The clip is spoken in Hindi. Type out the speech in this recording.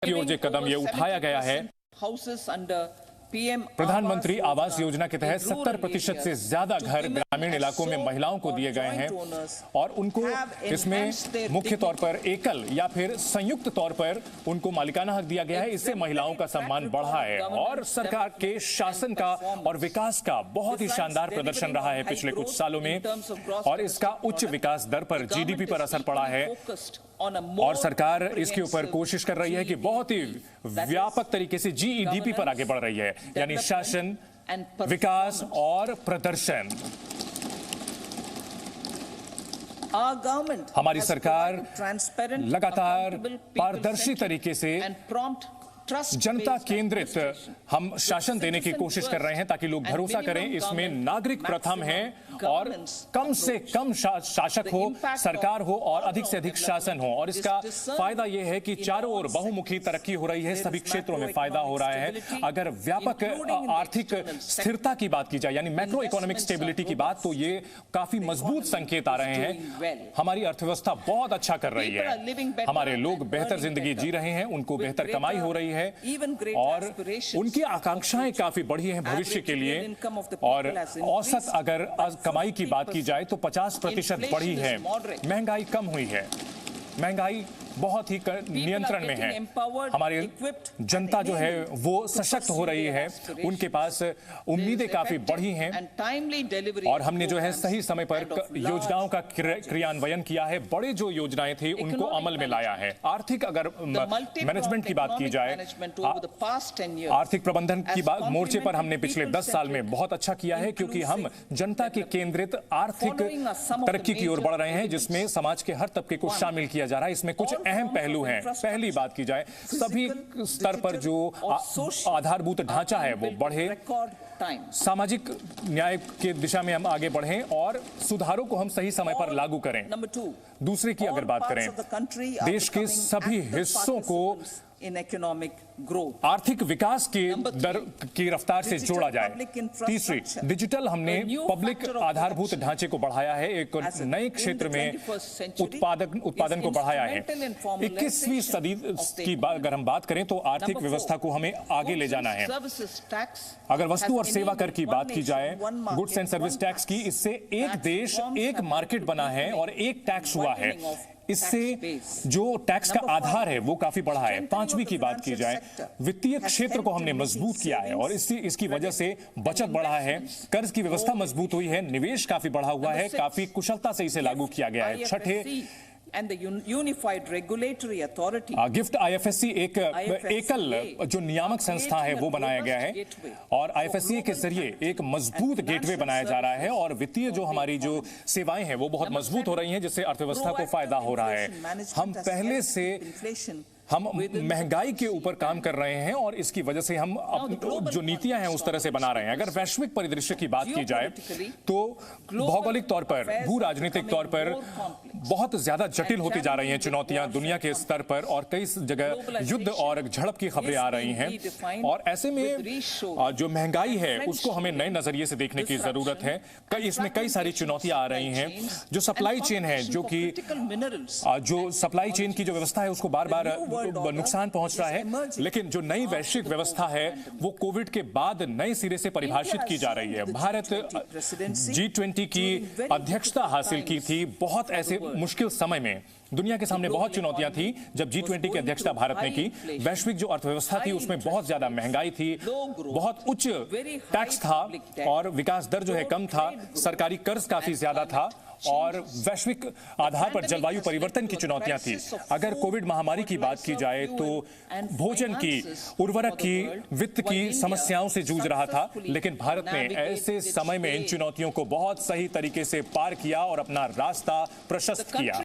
की ओर जो कदम ये उठाया गया है, प्रधानमंत्री आवास योजना के तहत 70% से ज्यादा घर ग्रामीण इलाकों में महिलाओं को दिए गए हैं और उनको इसमें मुख्य तौर पर एकल या फिर संयुक्त तौर पर उनको मालिकाना हक दिया गया है। इससे महिलाओं का सम्मान बढ़ा है और सरकार के शासन का और विकास का बहुत ही शानदार प्रदर्शन रहा है पिछले कुछ सालों में और इसका उच्च विकास दर पर जीडीपी पर असर पड़ा है और सरकार इसके ऊपर कोशिश कर रही है कि बहुत ही व्यापक तरीके से जीईडीपी पर आगे बढ़ रही है, यानी शासन, विकास और प्रदर्शन। हमारी सरकार लगातार पारदर्शी तरीके से जनता केंद्रित हम शासन देने की कोशिश कर रहे हैं ताकि लोग भरोसा करें। इसमें नागरिक प्रथम है और कम से कम शासक हो, सरकार हो और अधिक से अधिक शासन हो और इसका फायदा यह है कि चारों ओर बहुमुखी तरक्की हो रही है, सभी क्षेत्रों में फायदा हो रहा है। अगर व्यापक आर्थिक स्थिरता की बात की जाए यानी मैक्रो इकोनॉमिक स्टेबिलिटी की बात, तो ये काफी मजबूत संकेत आ रहे हैं। हमारी अर्थव्यवस्था बहुत अच्छा कर रही है, हमारे लोग बेहतर जिंदगी जी रहे हैं, उनको बेहतर कमाई हो रही है और उनकी आकांक्षाएं काफी बढ़ी हैं भविष्य के लिए और औसत अगर कमाई की बात की जाए तो 50% बढ़ी है। महंगाई कम हुई है, महंगाई बहुत ही नियंत्रण में है। हमारी जनता जो है वो सशक्त हो रही है, उनके पास उम्मीदें काफी बढ़ी हैं और हमने जो है सही समय पर योजनाओं का क्रियान्वयन किया है। बड़े जो योजनाएं थी उनको अमल में लाया है। आर्थिक अगर मैनेजमेंट की बात की जाए, आर्थिक प्रबंधन की बात मोर्चे पर हमने पिछले 10 साल में बहुत अच्छा किया है क्योंकि हम जनता के केंद्रित आर्थिक तरक्की की ओर बढ़ रहे हैं जिसमें समाज के हर तबके को शामिल किया जा रहा है। इसमें कुछ अहम पहलू हैं। पहली बात की जाए, सभी स्तर पर जो आधारभूत ढांचा है वो बढ़े, सामाजिक न्याय के दिशा में हम आगे बढ़ें और सुधारों को हम सही समय पर लागू करें। दूसरे की अगर बात करें, देश के सभी हिस्सों को आर्थिक विकास की दर की रफ्तार से जोड़ा जाए। तीसरी, डिजिटल हमने पब्लिक आधारभूत ढांचे को बढ़ाया है, एक नए क्षेत्र में उत्पादन को बढ़ाया है। 21वीं सदी की अगर हम बात करें तो आर्थिक व्यवस्था को हमें आगे ले जाना है। अगर वस्तु और सेवा कर की बात की जाए, गुड्स एंड सर्विस टैक्स की, इससे एक देश एक मार्केट बना है और एक टैक्स हुआ है। इससे जो टैक्स का आधार है वो काफी बढ़ा है। 5वीं की बात की जाए, वित्तीय क्षेत्र को हमने मजबूत किया है और इसकी वजह से बचत बढ़ा है, कर्ज की व्यवस्था मजबूत हुई है, निवेश काफी बढ़ा हुआ है, काफी कुशलता से इसे लागू किया गया है। छठे, And the unified regulatory authority, gift IFSC एक एकल जो नियामक संस्था है वो बनाया गया है और आईएफएससी के जरिए एक मजबूत गेटवे बनाया जा रहा है और वित्तीय जो हमारी जो सेवाएं हैं वो बहुत मजबूत हो रही हैं जिससे अर्थव्यवस्था को फायदा हो रहा है। हम पहले से हम महंगाई के ऊपर काम कर रहे हैं और इसकी वजह से हम जो नीतियां हैं उस तरह से बना रहे हैं। अगर वैश्विक परिदृश्य की बात की जाए तो भौगोलिक तौर पर, भू राजनीतिक तौर पर बहुत ज्यादा जटिल होती जा रही हैं चुनौतियां दुनिया के स्तर पर और कई जगह युद्ध और झड़प की खबरें आ रही हैं और ऐसे में जो महंगाई है उसको हमें नए नजरिए से देखने की जरूरत है। इसमें कई सारी चुनौतियां आ रही हैं। जो सप्लाई चेन है, जो सप्लाई चेन की जो व्यवस्था है उसको बार बार नुकसान पहुंच रहा है, लेकिन जो नई वैश्विक व्यवस्था है वो कोविड के बाद नए सिरे से परिभाषित की जा रही है। भारत G20 की अध्यक्षता हासिल की थी बहुत ऐसे मुश्किल समय में। दुनिया के सामने बहुत चुनौतियां थी जब G20 की अध्यक्षता भारत ने की। वैश्विक जो अर्थव्यवस्था थी उसमें बहुत ज्यादा महंगाई थी, बहुत उच्च टैक्स था और विकास दर जो है कम था, सरकारी कर्ज काफी ज्यादा था और वैश्विक आधार पर जलवायु परिवर्तन की चुनौतियां थी। अगर कोविड महामारी की बात की जाए तो भोजन की, उर्वरक की, वित्त की समस्याओं से जूझ रहा था, लेकिन भारत ने ऐसे समय में इन चुनौतियों को बहुत सही तरीके से पार किया और अपना रास्ता प्रशस्त किया।